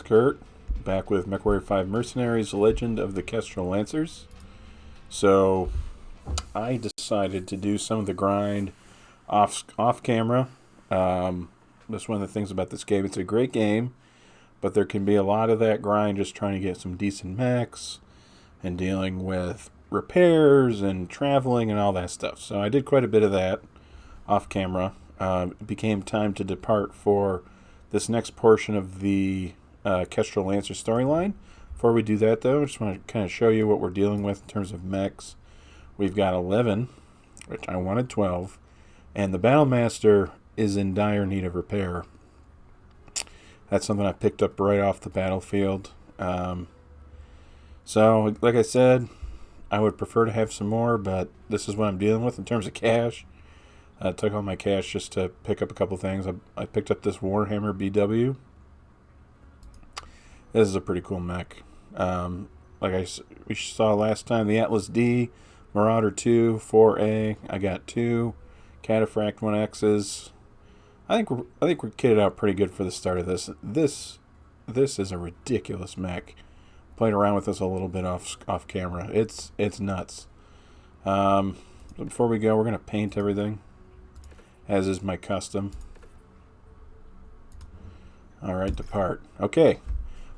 Kurt, back with MechWarrior 5 Mercenaries, Legend of the Kestrel Lancers. So, I decided to do some of the grind off camera. That's one of the things about this game. It's a great game, but there can be a lot of that grind just trying to get some decent mechs and dealing with repairs and traveling and all that stuff. So I did quite a bit of that off camera. It became time to depart for this next portion of the Kestrel Lancers storyline. Before we do that, though, I just want to kind of show you what we're dealing with in terms of mechs. We've got 11, which I wanted 12, and the Battlemaster is in dire need of repair. That's something I picked up right off the battlefield. So, like I said, I would prefer to have some more, but this is what I'm dealing with in terms of cash. I took all my cash just to pick up a couple things. I picked up this Warhammer BW. This is a pretty cool mech. We saw last time, the Atlas D, Marauder 2, 4A. I got 2 Cataphract 1Xs. I think we're kitted out pretty good for the start of this. This is a ridiculous mech. Played around with this a little bit off camera. It's nuts. Before we go, we're gonna paint everything, as is my custom. All right, depart. Okay,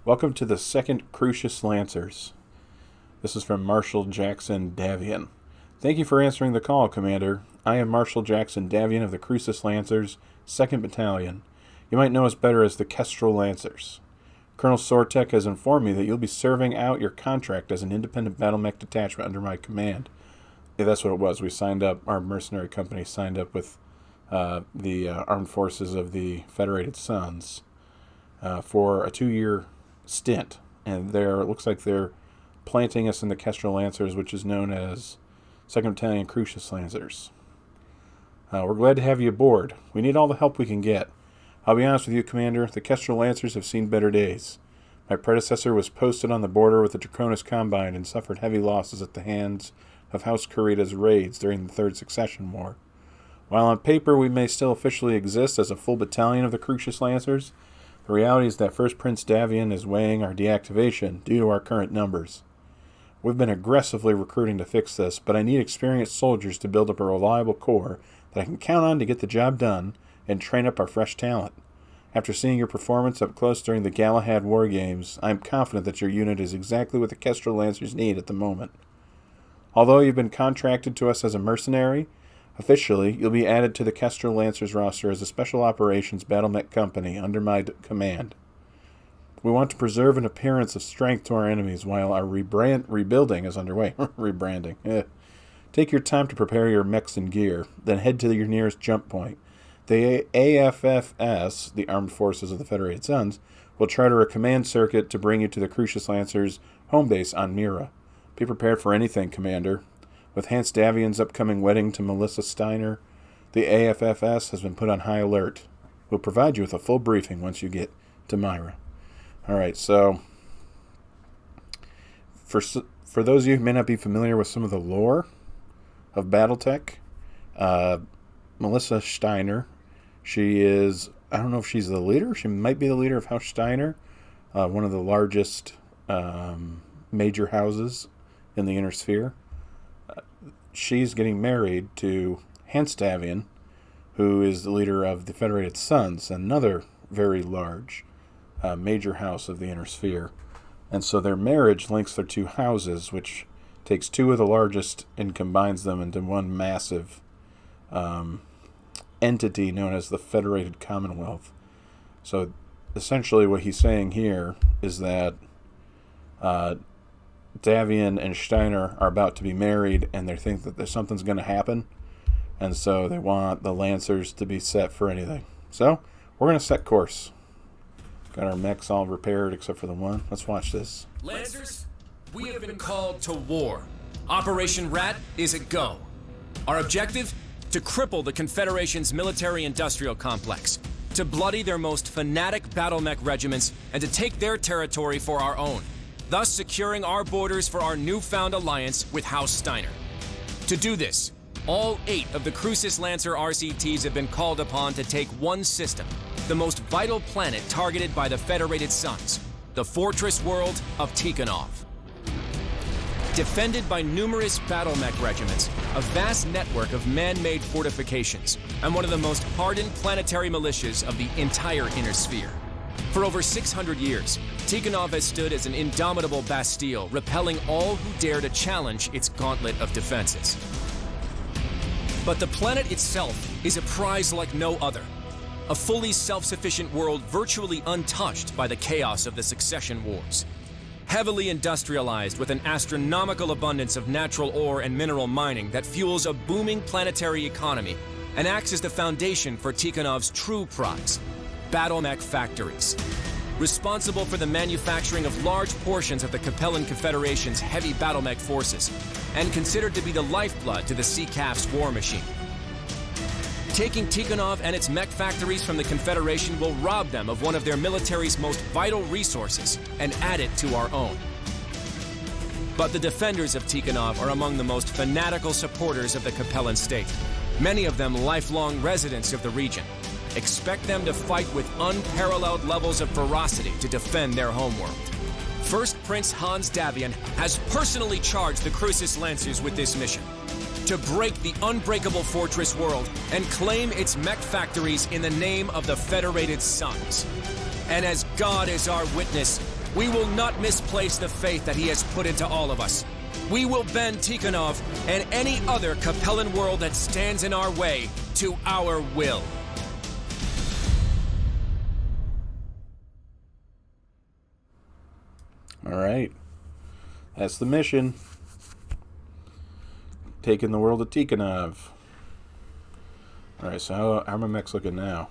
welcome to the Second Crucis Lancers. This is from Marshal Jackson Davian. Thank you for answering the call, Commander. I am Marshal Jackson Davian of the Crucis Lancers, 2nd Battalion. You might know us better as the Kestrel Lancers. Colonel Sortek has informed me that you'll be serving out your contract as an independent battle mech detachment under my command. Yeah, that's what it was. We signed up, our mercenary company signed up with the armed forces of the Federated Sons for a 2-year stint. And it looks like they're planting us in the Kestrel Lancers, which is known as Second Battalion Crucis Lancers. We're glad to have you aboard. We need all the help we can get. I'll be honest with you, Commander, the Kestrel Lancers have seen better days. My predecessor was posted on the border with the Draconis Combine and suffered heavy losses at the hands of House Kurita's raids during the Third Succession War. While on paper we may still officially exist as a full battalion of the Crucis Lancers, the reality is that First Prince Davian is weighing our deactivation due to our current numbers. We've been aggressively recruiting to fix this, but I need experienced soldiers to build up a reliable corps that I can count on to get the job done and train up our fresh talent. After seeing your performance up close during the Galahad War Games, I am confident that your unit is exactly what the Kestrel Lancers need at the moment. Although you've been contracted to us as a mercenary, officially you'll be added to the Kestrel Lancers roster as a Special Operations Battle Mech Company under my command. We want to preserve an appearance of strength to our enemies while our rebuilding is underway. Rebranding. Take your time to prepare your mechs and gear, then head to your nearest jump point. The AFFS, the Armed Forces of the Federated Sons, will charter a command circuit to bring you to the Crucis Lancers' home base on Mira. Be prepared for anything, Commander. With Hans Davian's upcoming wedding to Melissa Steiner, the AFFS has been put on high alert. We'll provide you with a full briefing once you get to Myra. Alright, so for those of you who may not be familiar with some of the lore of Battletech, Melissa Steiner, she is, I don't know if she's the leader, she might be the leader of House Steiner, one of the largest major houses in the Inner Sphere. She's getting married to Hans Davian, who is the leader of the Federated Sons, another very large major house of the Inner Sphere. And so their marriage links their two houses, which takes two of the largest and combines them into one massive entity known as the Federated Commonwealth. So essentially what he's saying here is that Davian and Steiner are about to be married, and they think that something's going to happen, and so they want the Lancers to be set for anything. So we're going to set course. Got our mechs all repaired except for the one. Let's watch this. Lancers, we have been called to war. Operation Rat is a go. Our objective? To cripple the Confederation's military-industrial complex, to bloody their most fanatic battle mech regiments, and to take their territory for our own, thus securing our borders for our newfound alliance with House Steiner. To do this, all 8 of the Crucis Lancer RCTs have been called upon to take one system, the most vital planet targeted by the Federated Sons, the fortress world of Tikhonov. Defended by numerous battle mech regiments, a vast network of man-made fortifications, and one of the most hardened planetary militias of the entire Inner Sphere. For over 600 years, Tikhonov has stood as an indomitable bastille, repelling all who dare to challenge its gauntlet of defenses. But the planet itself is a prize like no other. A fully self-sufficient world virtually untouched by the chaos of the succession wars. Heavily industrialized with an astronomical abundance of natural ore and mineral mining that fuels a booming planetary economy and acts as the foundation for Tikhonov's true prize, battle mech factories. Responsible for the manufacturing of large portions of the Capellan Confederation's heavy battle mech forces, and considered to be the lifeblood to the CCAF's war machine. Taking Tikhonov and its mech factories from the Confederation will rob them of one of their military's most vital resources and add it to our own. But the defenders of Tikhonov are among the most fanatical supporters of the Capellan state, many of them lifelong residents of the region. Expect them to fight with unparalleled levels of ferocity to defend their homeworld. First Prince Hans Davian has personally charged the Crucis Lancers with this mission: to break the unbreakable fortress world and claim its mech factories in the name of the Federated Suns. And as God is our witness, we will not misplace the faith that he has put into all of us. We will bend Tikhonov and any other Capellan world that stands in our way to our will. All right. That's the mission. Taking the world of Tikhonov. All right, so how are my mechs looking now?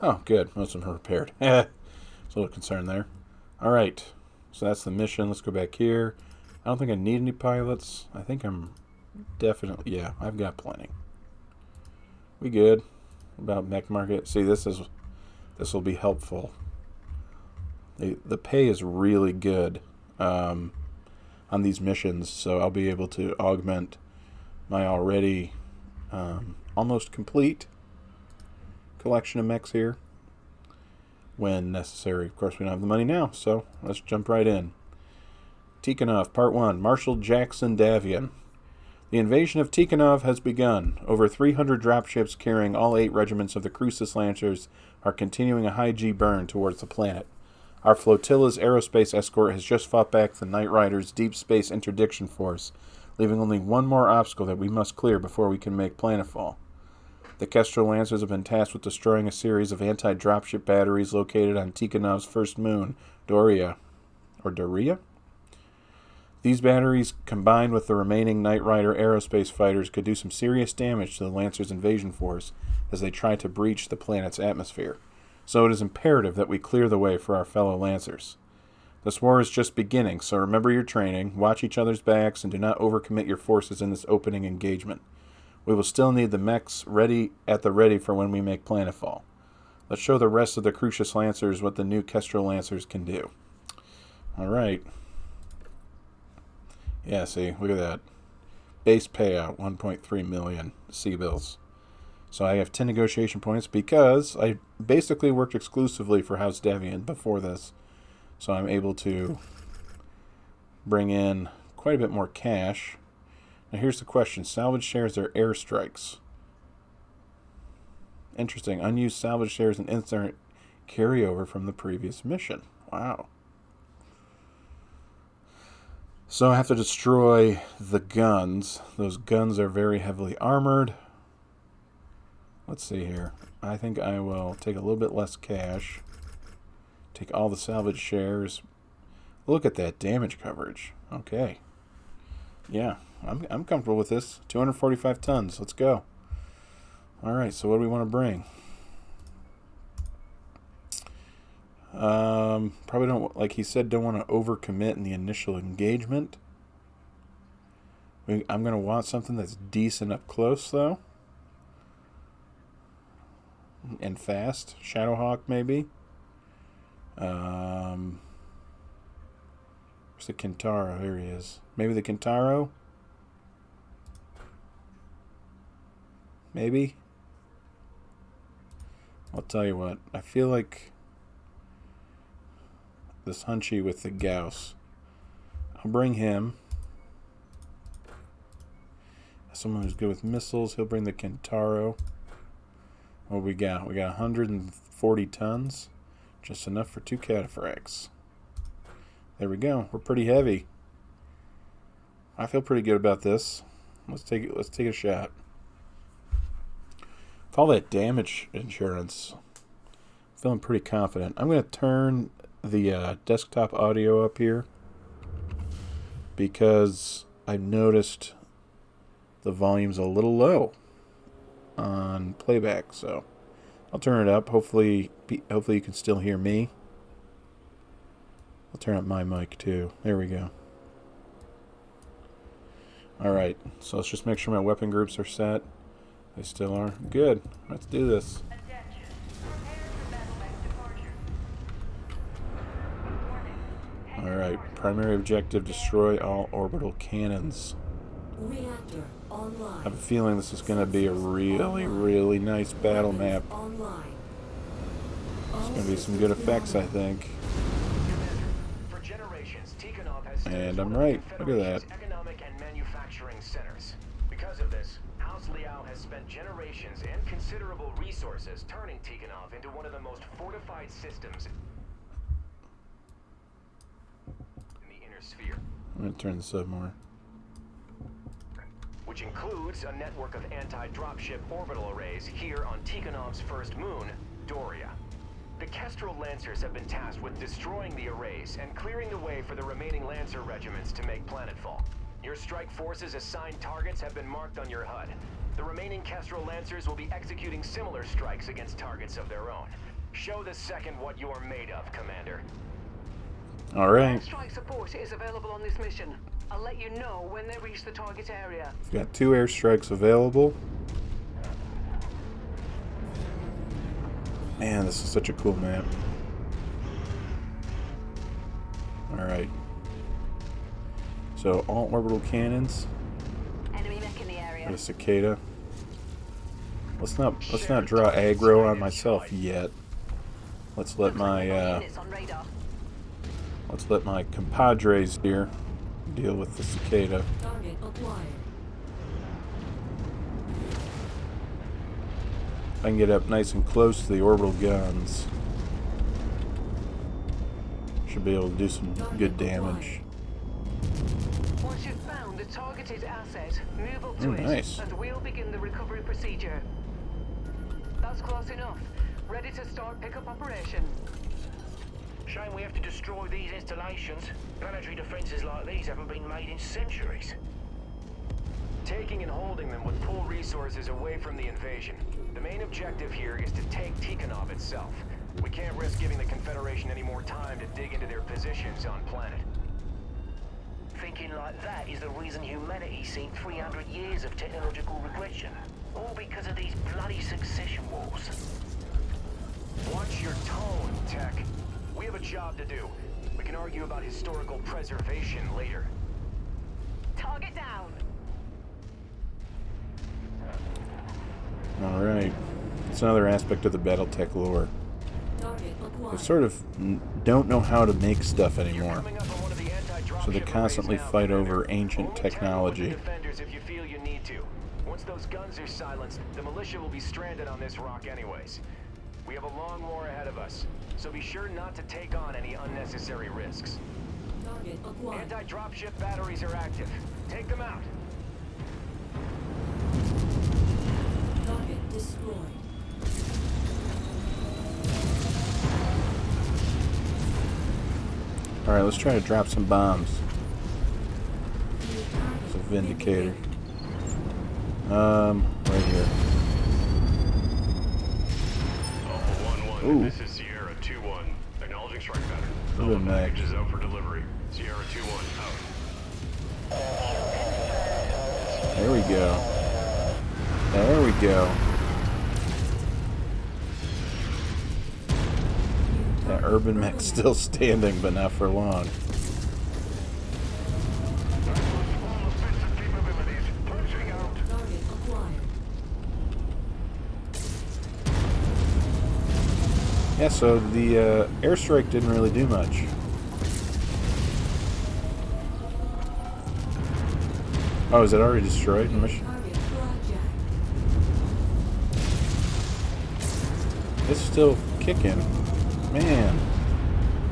Oh, good. Most of them are repaired. It's a little concerned there. All right. So that's the mission. Let's go back here. I don't think I need any pilots. I think I'm definitely... Yeah, I've got plenty. We good. About mech market. See, this will be helpful. The pay is really good on these missions, so I'll be able to augment my already almost complete collection of mechs here when necessary. Of course, we don't have the money now, so let's jump right in. Tikhonov, Part 1, Marshal Jackson Davian. The invasion of Tikhonov has begun. Over 300 dropships carrying all 8 regiments of the Crucis Lancers are continuing a high G burn towards the planet. Our flotilla's aerospace escort has just fought back the Knight Rider's deep space interdiction force, leaving only one more obstacle that we must clear before we can make planetfall. The Kestrel Lancers have been tasked with destroying a series of anti-dropship batteries located on Tikhonov's first moon, Doria. Or Doria? These batteries, combined with the remaining Knight Rider aerospace fighters, could do some serious damage to the Lancers' invasion force as they try to breach the planet's atmosphere. So it is imperative that we clear the way for our fellow Lancers. This war is just beginning, so remember your training, watch each other's backs, and do not overcommit your forces in this opening engagement. We will still need the mechs at the ready for when we make planetfall. Let's show the rest of the Crucis Lancers what the new Kestrel Lancers can do. Alright. Yeah, see, look at that. Base payout, 1.3 million C-bills. So I have 10 negotiation points because I basically worked exclusively for House Davian before this. So I'm able to bring in quite a bit more cash. Now here's the question. Salvage shares or airstrikes? Interesting. Unused salvage shares and instant carryover from the previous mission. Wow. So I have to destroy the guns. Those guns are very heavily armored. Let's see here. I think I will take a little bit less cash. Take all the salvage shares. Look at that damage coverage. Okay. Yeah, I'm comfortable with this. 245 tons. Let's go. Alright, so what do we want to bring? Probably don't, like he said, don't want to overcommit in the initial engagement. I'm going to want something that's decent up close, though. And fast. Shadowhawk, maybe. Where's the Kintaro? Here he is. Maybe the Kintaro? Maybe? I'll tell you what. I feel like this Hunchy with the Gauss. I'll bring him. Someone who's good with missiles. He'll bring the Kentaro. What we got? We got 140 tons. Just enough for 2 cataphracts. There we go. We're pretty heavy. I feel pretty good about this. Let's take it. Let's take a shot. With all that damage insurance, I'm feeling pretty confident. I'm going to turn the desktop audio up here because I've noticed the volume's a little low on playback, so I'll turn it up. Hopefully you can still hear me. I'll turn up my mic too. There we go. Alright, so let's just make sure my weapon groups are set. They still are. Good. Let's do this. Alright, primary objective, destroy all orbital cannons. Reactor online. I have a feeling this is going to be a really, really nice battle map. There's going to be some good effects, I think. And I'm right. Look at that. Economic and manufacturing centers. Because of this, House Liao has spent generations and considerable resources turning Tikhonov into one of the most fortified systems in the inner sphere. I'm going to turn this up more. Which includes a network of anti-dropship orbital arrays here on Tikhonov's first moon, Doria. The Kestrel Lancers have been tasked with destroying the arrays and clearing the way for the remaining Lancer regiments to make planetfall. Your strike forces assigned targets have been marked on your HUD. The remaining Kestrel Lancers will be executing similar strikes against targets of their own. Show the second what you are made of, Commander. All right. Strike support is available on this mission. I'll let you know when they reach the target area. We've got 2 airstrikes available. Man, this is such a cool map. Alright. So, all orbital cannons. Enemy mech in the area. Got a cicada. Let's not draw aggro on myself yet. Let's let my compadres here deal with the cicada. Target acquired. I can get up nice and close to the orbital guns. Should be able to do some good damage. Once you've found the targeted asset, move up to nice. it, and we'll begin the recovery procedure. That's close enough. Ready to start pickup operation. Shame we have to destroy these installations. Planetary defenses like these haven't been made in centuries. Taking and holding them would pull resources away from the invasion. The main objective here is to take Tikhonov itself. We can't risk giving the Confederation any more time to dig into their positions on planet. Thinking like that is the reason humanity's seen 300 years of technological regression. All because of these bloody succession wars. Watch your tone, Tech. We have a job to do. We can argue about historical preservation later. Target down. Alright. It's another aspect of the Battletech lore. Target They acquired. sort of don't know how to make stuff anymore. Coming up on one of the anti-dropship So they constantly arrays now, fight Commander. over ancient Only tackle technology. with the defenders if you feel you need to. Once those guns are silenced, the militia will be stranded on this rock anyways. We have a long war ahead of us, so be sure not to take on any unnecessary risks. Target acquired. Anti-dropship batteries are active. Take them out. Target destroyed. Alright, let's try to drop some bombs. It's a Vindicator. Right here. Alpha 1-1, Ooh. this is Sierra 2-1. Acknowledging strike pattern. Good Alpha night. package is out for delivery. Sierra 2-1, out. There we go. There we go. That urban mech's still standing, but not for long. Target acquired. Yeah, so the airstrike didn't really do much. Oh, is it already destroyed? Mission? Target project. It's still kicking. Man,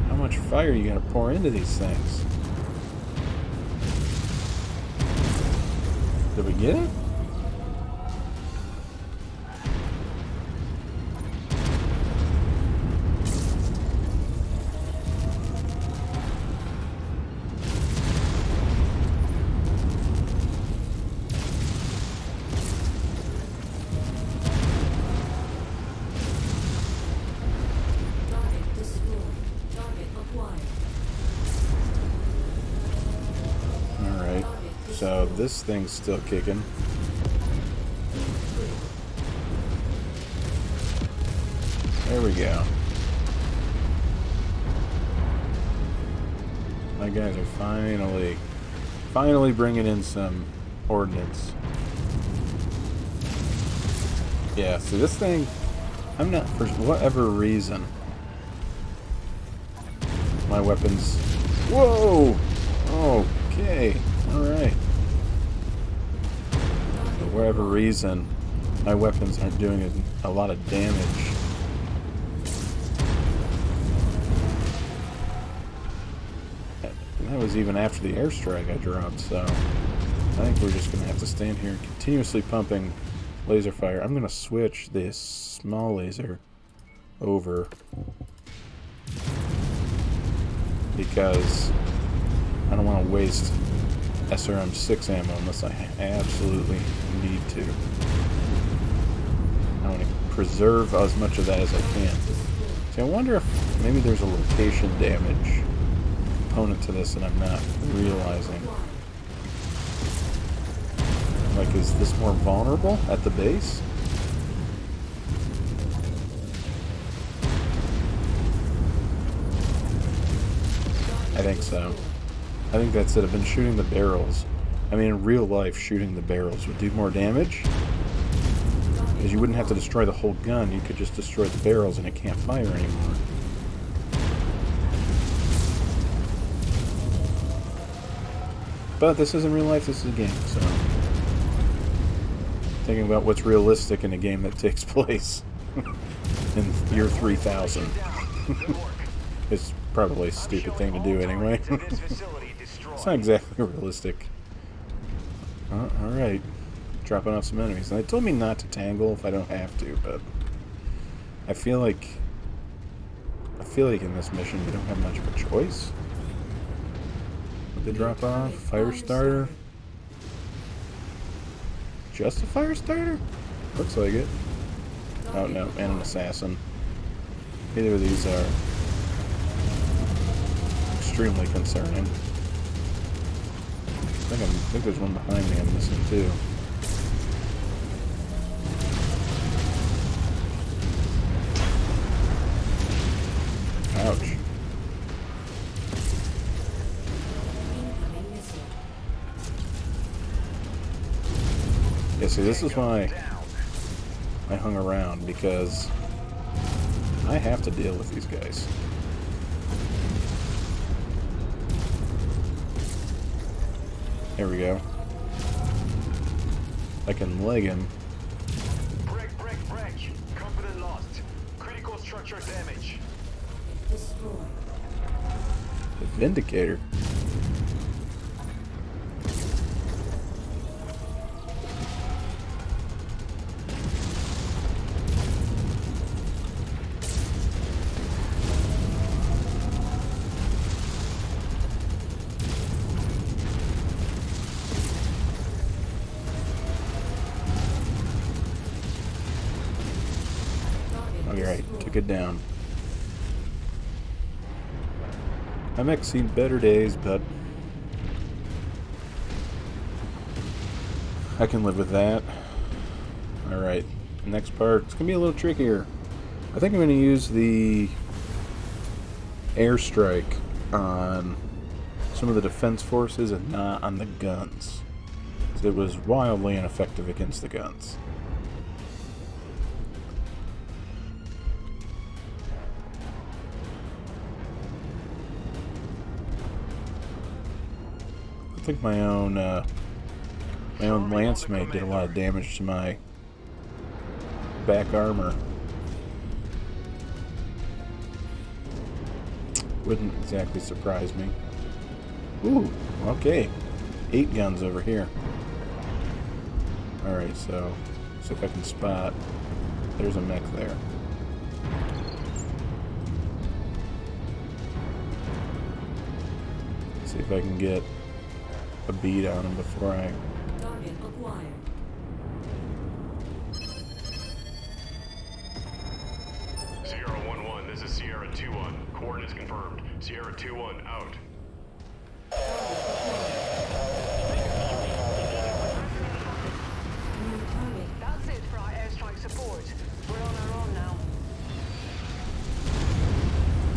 how much fire you gotta pour into these things? Did we get it? Target destroyed. Target acquired. Alright, so this thing's still kicking. There we go. My guys are finally bringing in some ordnance. Yeah, so this thing, I'm not, for whatever reason, my weapons, whoa! Okay, alright. For whatever reason, my weapons aren't doing a lot of damage. And that was even after the airstrike I dropped, so I think we're just going to have to stand here continuously pumping laser fire. I'm going to switch this small laser over because I don't want to waste SRM-6 ammo unless I absolutely need to. I want to preserve as much of that as I can. See, I wonder if maybe there's a location damage component to this and I'm not realizing. Like, is this more vulnerable at the base? I think so. I think that's it. I've been shooting the barrels. I mean, in real life, shooting the barrels would do more damage. Because you wouldn't have to destroy the whole gun. You could just destroy the barrels and it can't fire anymore. But this isn't real life, this is a game, so... Thinking about what's realistic in a game that takes place in year 3000. It's probably a stupid thing to do anyway. It's not exactly realistic. Alright. Dropping off some enemies. And they told me not to tangle if I don't have to, but... I feel like in this mission we don't have much of a choice. What they drop off? Fire starter? Just a fire starter? Looks like it. Oh no, and an assassin. Either of these are extremely concerning. I think there's one behind me I'm missing too. Ouch. Yeah, see, this is why I hung around, because I have to deal with these guys. There we go. I can leg him. Break. Confident lost. Critical structure damage. Destroyed. The Vindicator. Alright, took it down. I might see better days, but I can live with that. Alright, next part, it's going to be a little trickier. I think I'm going to use the airstrike on some of the defense forces and not on the guns. Because it was wildly ineffective against the guns. I think my own My own lance mate did a lot of damage to my back armor. Wouldn't exactly surprise me. Ooh, okay. 8 guns over here. Alright, so see if I can spot. There's a mech there. See if I can get a bead on him before I... Target acquired. Sierra 1-1, this is Sierra 2-1. Coordinates confirmed. Sierra 2-1, out. New target. That's it for our airstrike support. We're on our own now.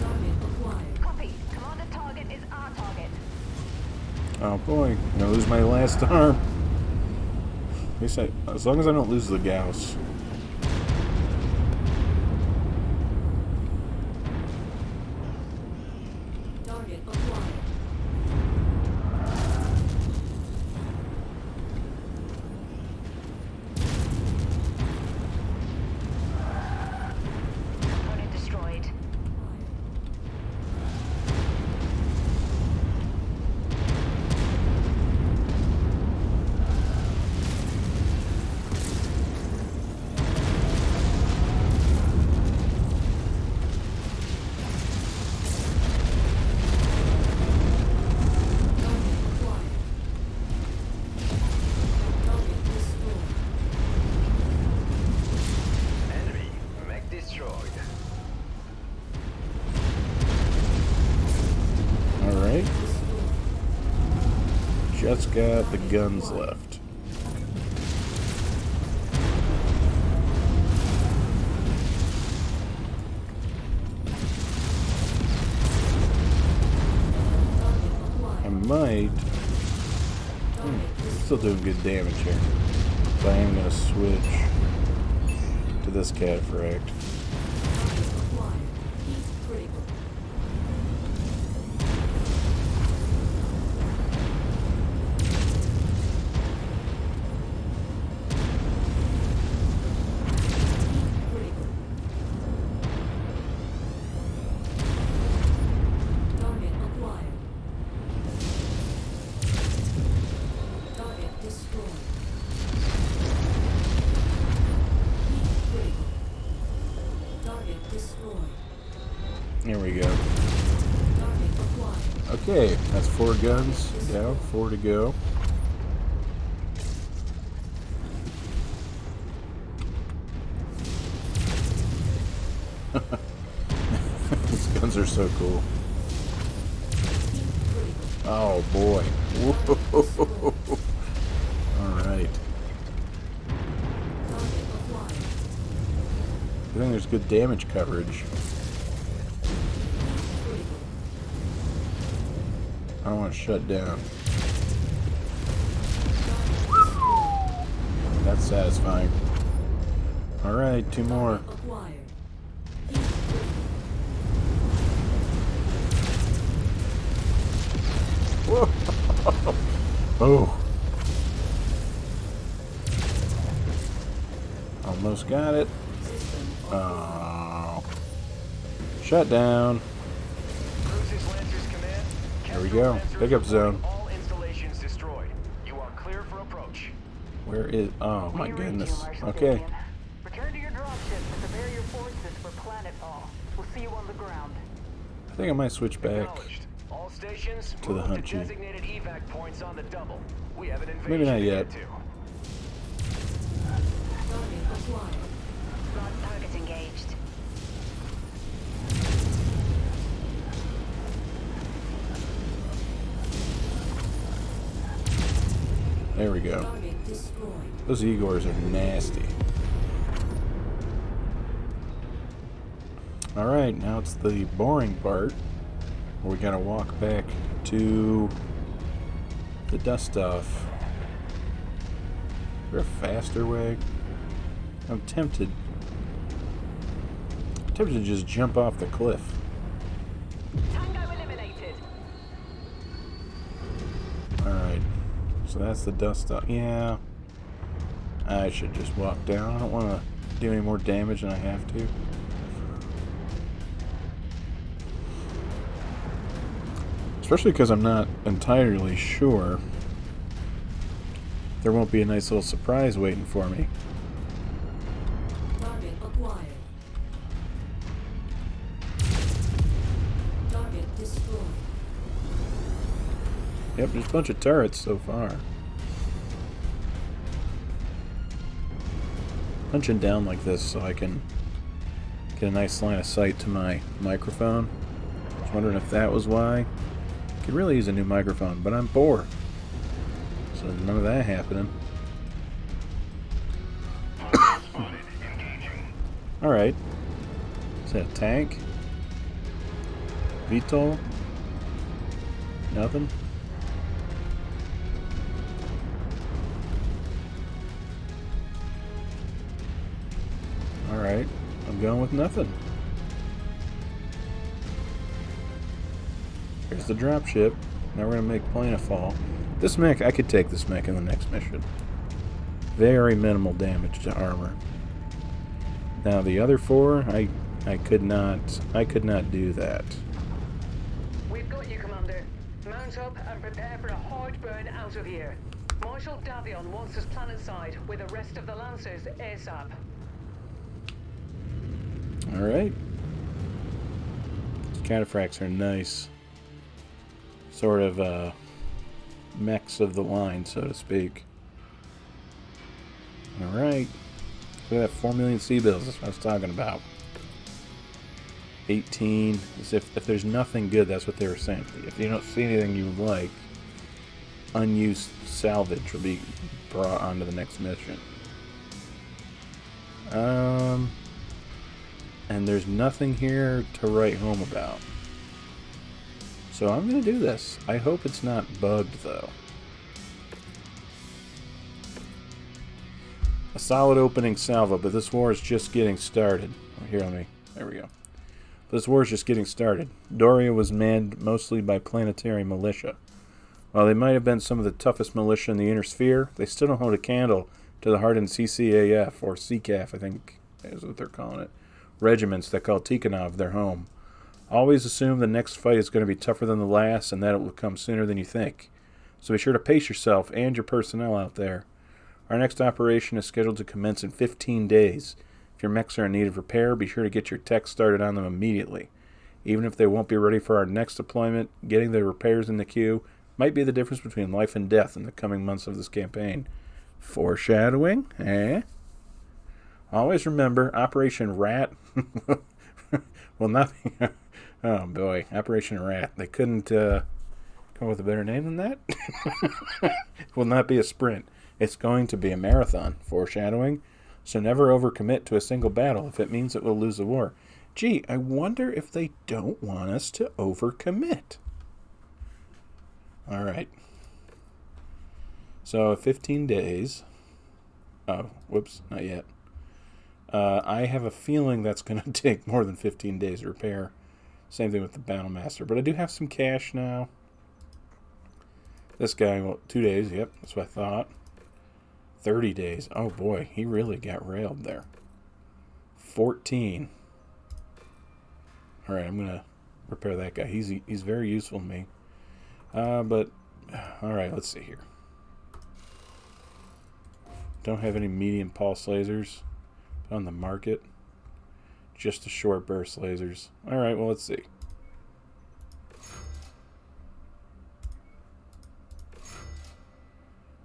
Target acquired. Copy. Commander target is our target. Oh boy, I'm gonna lose my last arm. At least as long as I don't lose the Gauss. Target acquired. Component destroyed. Target acquired. Target destroyed. Enemy. Mech destroyed. Alright, Destroyed. just got the guns left. Target acquired. I might... Target destroyed. Still doing good damage here. But I am gonna switch to this cataphract. Target acquired. Heat critical. Critical. Target acquired. Target destroyed. Heat critical. Target destroyed. There we go. Target acquired. Okay, that's 4 guns down, 4 to go. These guns are so cool. Oh boy. Whoa. Alright. Target acquired. I think there's good damage coverage. Critical. I don't want to shut down. That's satisfying. Alright, 2 more. Acquired. Whoa. Oh. Almost got it. Oh. Shut down. Crucis Lancers command. There we Kestrel go. Lancers Pickup reporting zone. All installations destroyed. You are clear for approach. Where is... Oh my We read you, goodness. Marshal Okay. Davian. Return to your dropship and prepare your forces for planetfall. We'll see you on the ground. I think I might switch back. Acknowledged. All stations To the move hunt to chief. designated evac points on the double. We have an invasion Maybe not to yet. get to. Target acquired. Broad targets engaged. There we go. Target destroyed. Those Igors are nasty. Alright, now it's the boring part. Where we gotta walk back to the dust off. Is there a faster way? I'm tempted. To just jump off the cliff. Tango eliminated. Alright. So that's the dust up. Yeah. I should just walk down. I don't want to do any more damage than I have to. Especially because I'm not entirely sure. There won't be a nice little surprise waiting for me. Target acquired. Target destroyed. Yep, there's a bunch of turrets so far. Punching down like this so I can get a nice line of sight to my microphone. I was wondering if that was why. Could really use a new microphone, but I'm poor. So none of that happening. Alright. Is that a tank? VTOL? Nothing? Alright. I'm going with nothing. Here's the dropship. Now we're going to make planetfall. This mech, I could take this mech in the next mission. Very minimal damage to armor. Now the other four, I could not do that. We've got you, Commander. Mount up and prepare for a hard burn out of here. Marshal Davion wants us planetside with the rest of the Lancers ASAP. Alright. Cataphracts are nice. Sort of mechs of the line, so to speak. Alright. Look at that, 4 million C-bills. That's what I was talking about. 18. As if there's nothing good, that's what they were saying. If you don't see anything you like, unused salvage will be brought onto the next mission. And there's nothing here to write home about. So I'm going to do this. I hope it's not bugged, though. A solid opening salvo, but this war is just getting started. Oh, here, there we go. This war is just getting started. Doria was manned mostly by planetary militia. While they might have been some of the toughest militia in the inner sphere, they still don't hold a candle to the hardened CCAF, or CCAF, I think is what they're calling it, regiments that call Tikhonov their home. Always assume the next fight is going to be tougher than the last, and that it will come sooner than you think. So be sure to pace yourself and your personnel out there. Our next operation is scheduled to commence in 15 days. If your mechs are in need of repair, be sure to get your tech started on them immediately. Even if they won't be ready for our next deployment, getting the repairs in the queue might be the difference between life and death in the coming months of this campaign. Foreshadowing, eh? Always remember, Operation Rat will not be... Oh boy, Operation Rat. They couldn't come up with a better name than that? Will not be a sprint. It's going to be a marathon. Foreshadowing. So never overcommit to a single battle if it means that we'll lose the war. Gee, I wonder if they don't want us to overcommit. Alright. So 15 days. Oh, whoops, not yet. I have a feeling that's going to take more than 15 days to repair. Same thing with the Battlemaster. But I do have some cash now. This guy, well, 2 days. Yep, that's what I thought. 30 days. Oh boy, he really got railed there. 14. Alright, I'm going to repair that guy. He's very useful to me. But, alright, let's see here. Don't have any medium pulse lasers on the market. Just the short burst lasers. Alright, well, let's see.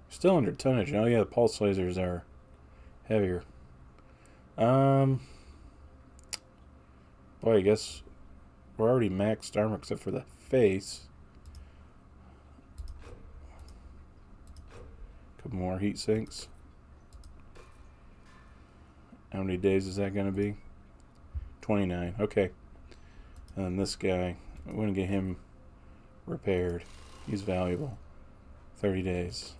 Still under tonnage. Oh yeah, the pulse lasers are heavier. Boy, I guess we're already maxed armor except for the face. Couple more heat sinks. How many days is that going to be? 29. Okay. And then this guy, I'm going to get him repaired. He's valuable. 30 days.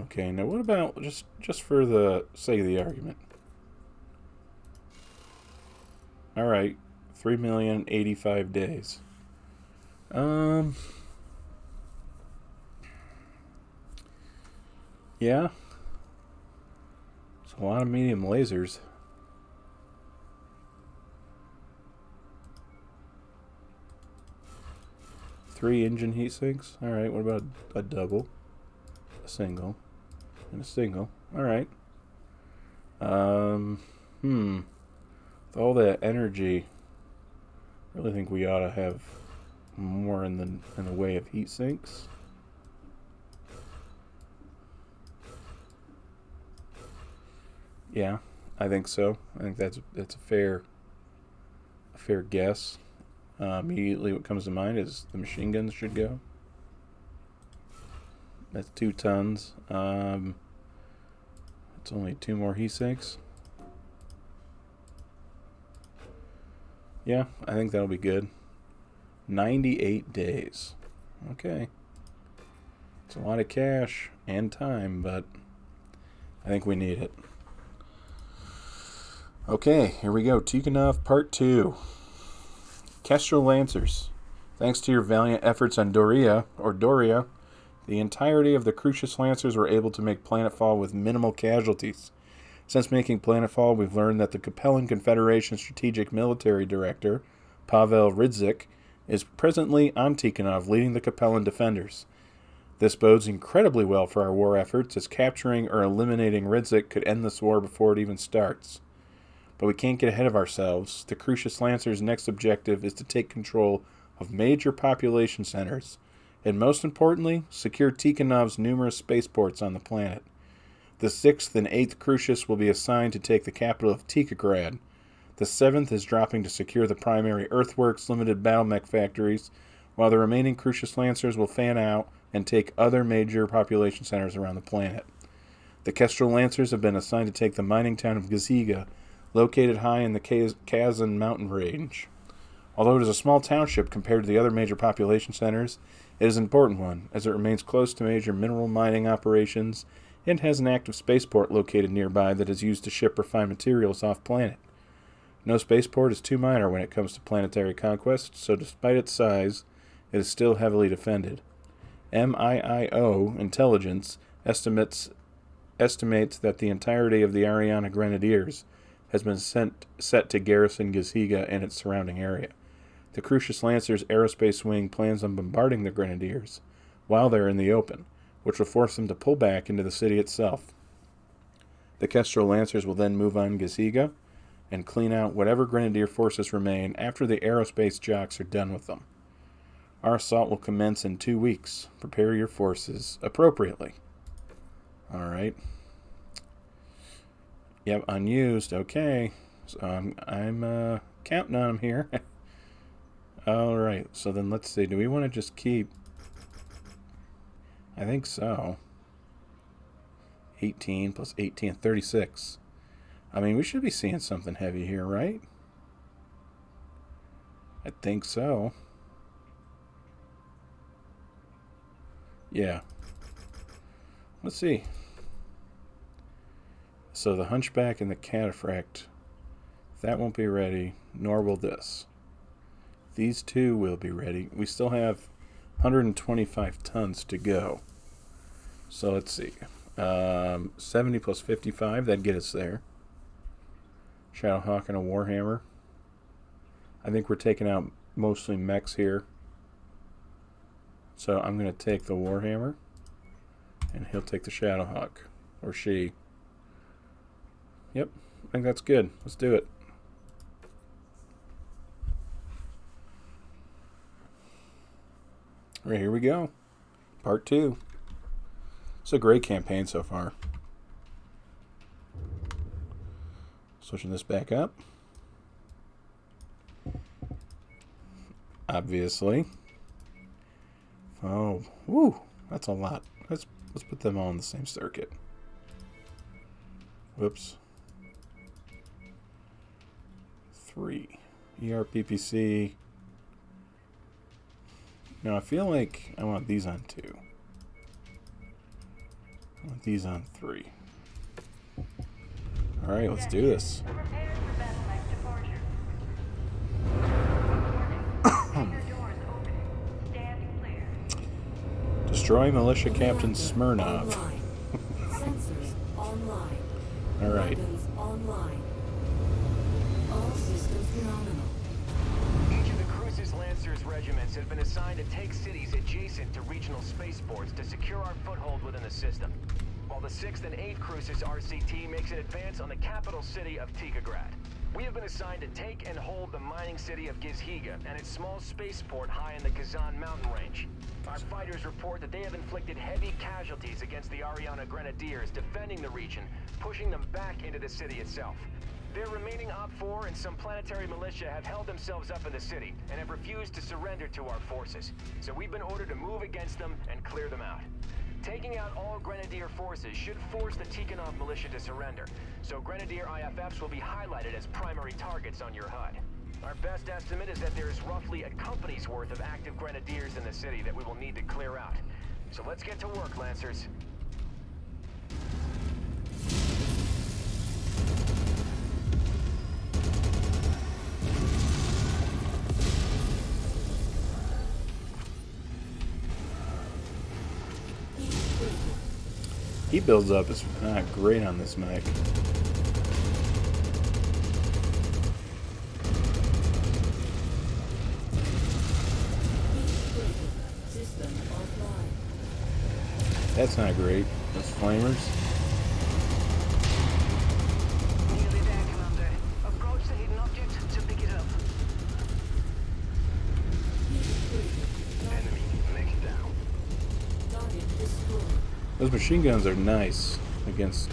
Okay, now what about, just for the sake of the argument. Alright, 3,085 days. Yeah. It's a lot of medium lasers. Three engine heat sinks. Alright, what about a double? A single. And a single. Alright. With all that energy, I really think we ought to have more in the way of heat sinks. Yeah, I think so. I think that's a fair guess. Immediately, what comes to mind is the machine guns should go. That's 2 tons. It's only 2 more heat sinks. Yeah, I think that'll be good. 98 days. Okay. It's a lot of cash and time, but I think we need it. Okay, here we go. Tikhonov Part 2. Kestrel Lancers. Thanks to your valiant efforts on Doria, the entirety of the Crucis Lancers were able to make planetfall with minimal casualties. Since making planetfall, we've learned that the Capellan Confederation Strategic Military Director, Pavel Ridzik, is presently on Tikhonov leading the Capellan defenders. This bodes incredibly well for our war efforts, as capturing or eliminating Ridzik could end this war before it even starts. But we can't get ahead of ourselves. The Crucis Lancers' next objective is to take control of major population centers, and most importantly, secure Tikhonov's numerous spaceports on the planet. The 6th and 8th Crucis will be assigned to take the capital of Tikhograd. The 7th is dropping to secure the primary earthworks limited battle mech factories, while the remaining Crucis Lancers will fan out and take other major population centers around the planet. The Kestrel Lancers have been assigned to take the mining town of Gaziga, located high in the Kazan mountain range. Although it is a small township compared to the other major population centers, it is an important one, as it remains close to major mineral mining operations and has an active spaceport located nearby that is used to ship refined materials off-planet. No spaceport is too minor when it comes to planetary conquest, so despite its size, it is still heavily defended. MIIO Intelligence estimates that the entirety of the Ariana Grenadiers has been set to garrison Gaziga and its surrounding area. The Crucis Lancers aerospace wing plans on bombarding the Grenadiers while they're in the open, which will force them to pull back into the city itself. The Kestrel Lancers will then move on Gaziga and clean out whatever Grenadier forces remain after the aerospace jocks are done with them. Our assault will commence in 2 weeks. Prepare your forces appropriately. Alright. Yep, unused. Okay. So I'm counting on them here. Alright, so then let's see. Do we want to just keep... I think so. 18 plus 18, 36. I mean, we should be seeing something heavy here, right? I think so. Yeah. Let's see. So the Hunchback and the Cataphract, that won't be ready, nor will this. These two will be ready. We still have 125 tons to go. So let's see. 70 plus 55, that'd get us there. Shadowhawk and a Warhammer. I think we're taking out mostly mechs here. So I'm going to take the Warhammer, and he'll take the Shadowhawk. Or she. Yep, I think that's good. Let's do it. All right, here we go. Part 2. It's a great campaign so far. Switching this back up. Obviously. Oh, woo, that's a lot. Let's put them all in the same circuit. Whoops. 3. ERPPC. Now I feel like I want these on 2. I want these on 3. Alright, let's do this. Prepare for battle mech departure. Hangar doors opening. Stand clear. Destroy Militia Captain Smirnov. Online. Alright. Weapons online. All systems nominal. Each of the Crucis Lancers regiments have been assigned to take cities adjacent to regional spaceports to secure our foothold within the system, while the 6th and 8th Crucis RCT makes an advance on the capital city of Tikograd. We have been assigned to take and hold the mining city of Gizhiga and its small spaceport high in the Kazan mountain range. Our fighters report that they have inflicted heavy casualties against the Ariana Grenadiers defending the region, pushing them back into the city itself. Their remaining Op-4 and some planetary militia have held themselves up in the city and have refused to surrender to our forces, so we've been ordered to move against them and clear them out. Taking out all Grenadier forces should force the Tikhonov militia to surrender, so Grenadier IFFs will be highlighted as primary targets on your HUD. Our best estimate is that there is roughly a company's worth of active Grenadiers in the city that we will need to clear out. So let's get to work, Lancers. Heat builds up is not great on this mech. System offline. That's not great. Those flamers. Nearly there, Commander. Approach the hidden object to pick it up. Enemy mech down. Target destroyed. Those machine guns are nice against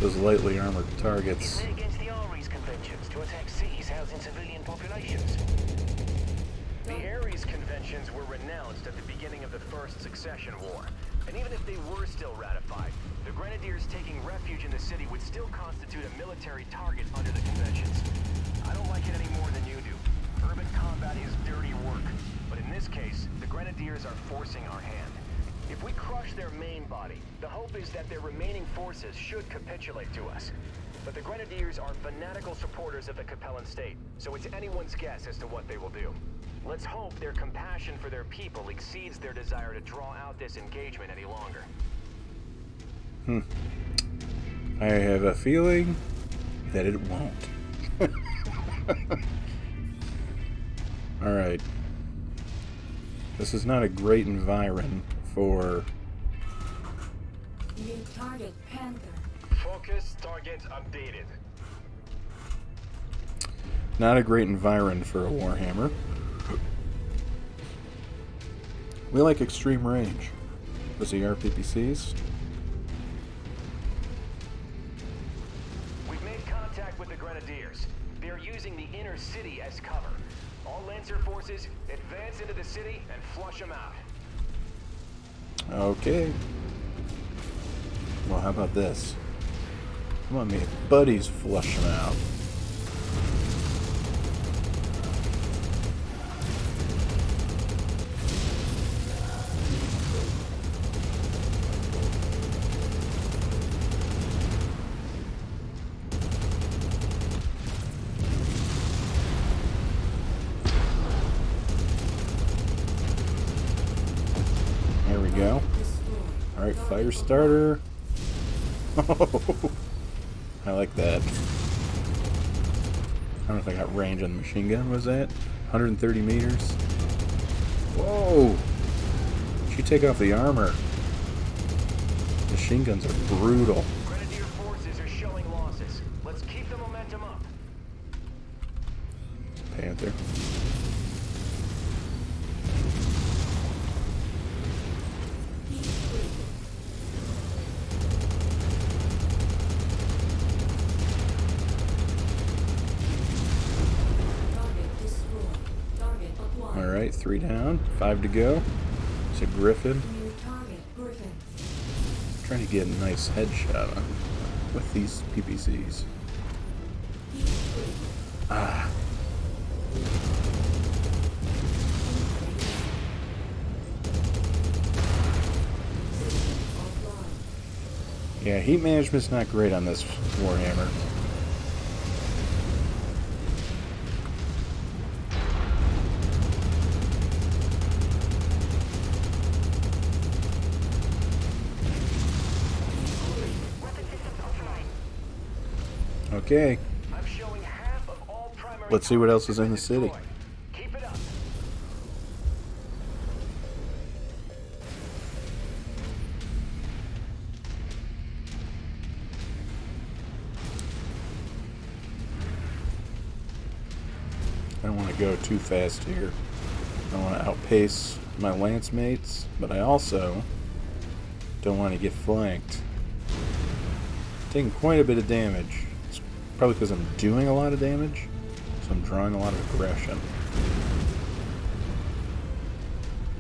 those lightly armored targets. We're against the Ares conventions to attack cities housing civilian populations. The Ares conventions were renounced at the beginning of the First Succession War. And even if they were still ratified, the Grenadiers taking refuge in the city would still constitute a military target under the conventions. I don't like it any more than you do. Urban combat is dirty work. But in this case, the Grenadiers are forcing our hand. If we crush their main body, the hope is that their remaining forces should capitulate to us. But the Grenadiers are fanatical supporters of the Capellan state, so it's anyone's guess as to what they will do. Let's hope their compassion for their people exceeds their desire to draw out this engagement any longer. I have a feeling that it won't. Alright. This is not a great environment for... New target Panther. Focus target updated. Not a great environment for a Warhammer. We like extreme range. Those are RPPCs. We've made contact with the Grenadiers. They're using the inner city as cover. All Lancer forces, advance into the city and flush them out. Okay. Well, how about this? Come on, me buddies, flush them out. There we go. Alright, fire starter. I like that. I don't know if I got range on the machine gun. What was that? 130 meters. Whoa! She take off the armor. Machine guns are brutal. Grenadier forces are showing losses. Let's keep the momentum up. Panther. Target destroyed. Target acquired. Alright, 3 down. 5 to go. It's a Griffin. New target Griffin. Trying to get a nice headshot on with these PPCs. Ah. Yeah, heat management's not great on this Warhammer. Okay. I'm showing half of all primary. Let's see what else is in the city. destroyed. Keep it up. I don't want to go too fast here. I don't want to outpace my lance mates, but I also don't want to get flanked. Taking quite a bit of damage. It's probably because I'm doing a lot of damage, so I'm drawing a lot of aggression.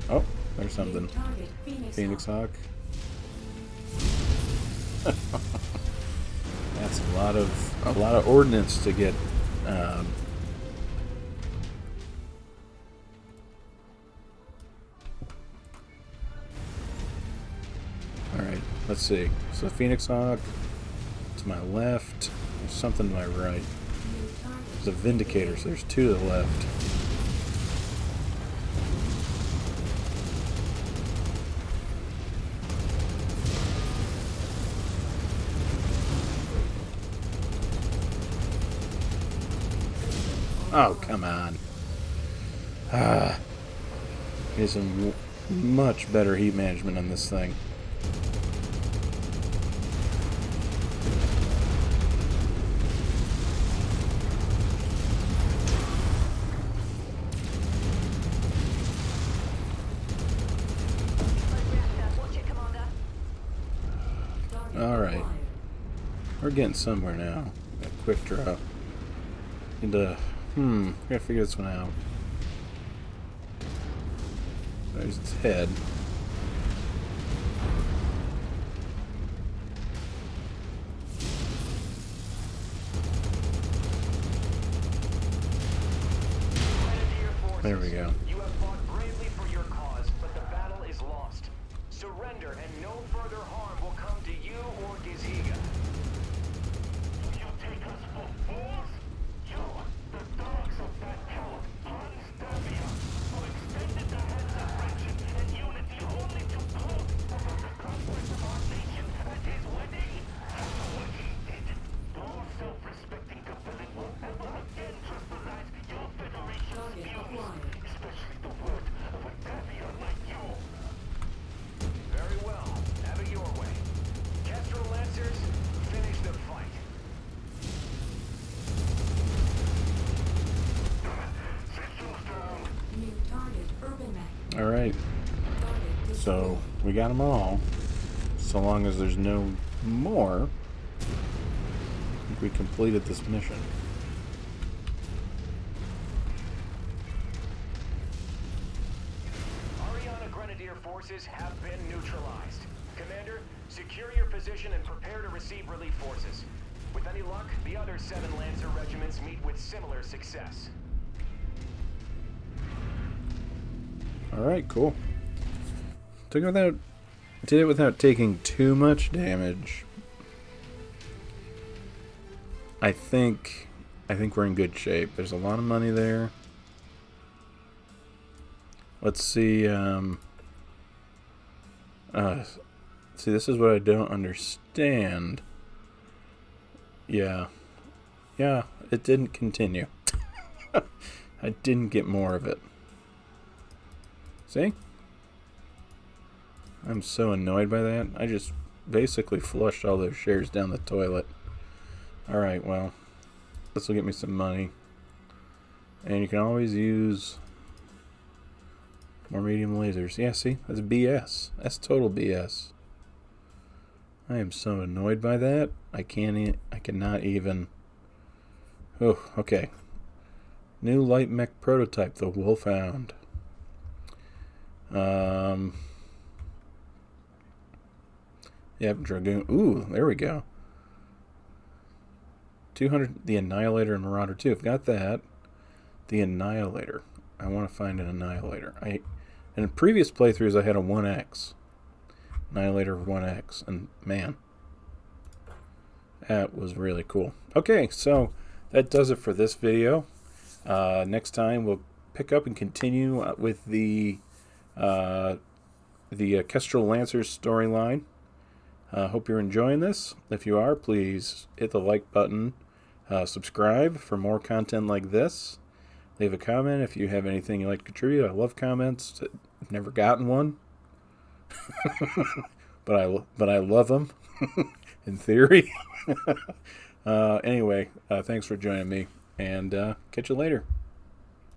Oh, there's something. Target Phoenix Hawk. That's a lot of ordnance to get. All right, let's see. So Phoenix Hawk to my left. There's something to my right. There's a Vindicator, so there's two to the left. Oh, come on. Need some much better heat management on this thing. Alright. We're getting somewhere now. Got a quick draw. Need to... gotta figure this one out. There's its head. There we go. You have fought bravely for your cause, but the battle is lost. Surrender, and no further harm will come to you or Giziga. You take us for fools? You, the dogs of that coward, Unstavia, who extended the hands of friendship and unity only to gloat over the conquest of our nation at his wedding? After what he did, no self-respecting compelling will ever again jeopardize your federation's views, especially the word of a Davia like you. Very well. Have it your way. Kestrel Lancers, finish the fight. New target urban map. Alright. Target So, we got them all. So long as there's no more, I think we completed this mission. Ariana Grenadier forces have been neutralized. Commander, secure your position and prepare to receive relief forces. With any luck, the other 7 Lancer regiments meet with similar success. Alright, cool. Did it without taking too much damage. I think we're in good shape. There's a lot of money there. Let's see, see, this is what I don't understand. Yeah, it didn't continue. I didn't get more of it. See? I'm so annoyed by that. I just basically flushed all those shares down the toilet. Alright, well, this will get me some money. And you can always use more medium lasers. Yeah, see? That's BS. That's total BS. I am so annoyed by that. I cannot even... Oh, okay. New light mech prototype, the Wolfhound. Yep, Dragoon. Ooh, there we go. 200, the Annihilator and Marauder 2. I've got that. The Annihilator. I want to find an Annihilator. In previous playthroughs, I had a 1X. Annihilator 1X. And, man, that was really cool. Okay, so that does it for this video. Next time, we'll pick up and continue with the Kestrel Lancers storyline. Hope you're enjoying this. If you are, please hit the like button. Subscribe for more content like this. Leave a comment if you have anything you'd like to contribute. I love comments. I've never gotten one. but I love them in theory. Anyway, thanks for joining me, and catch you later.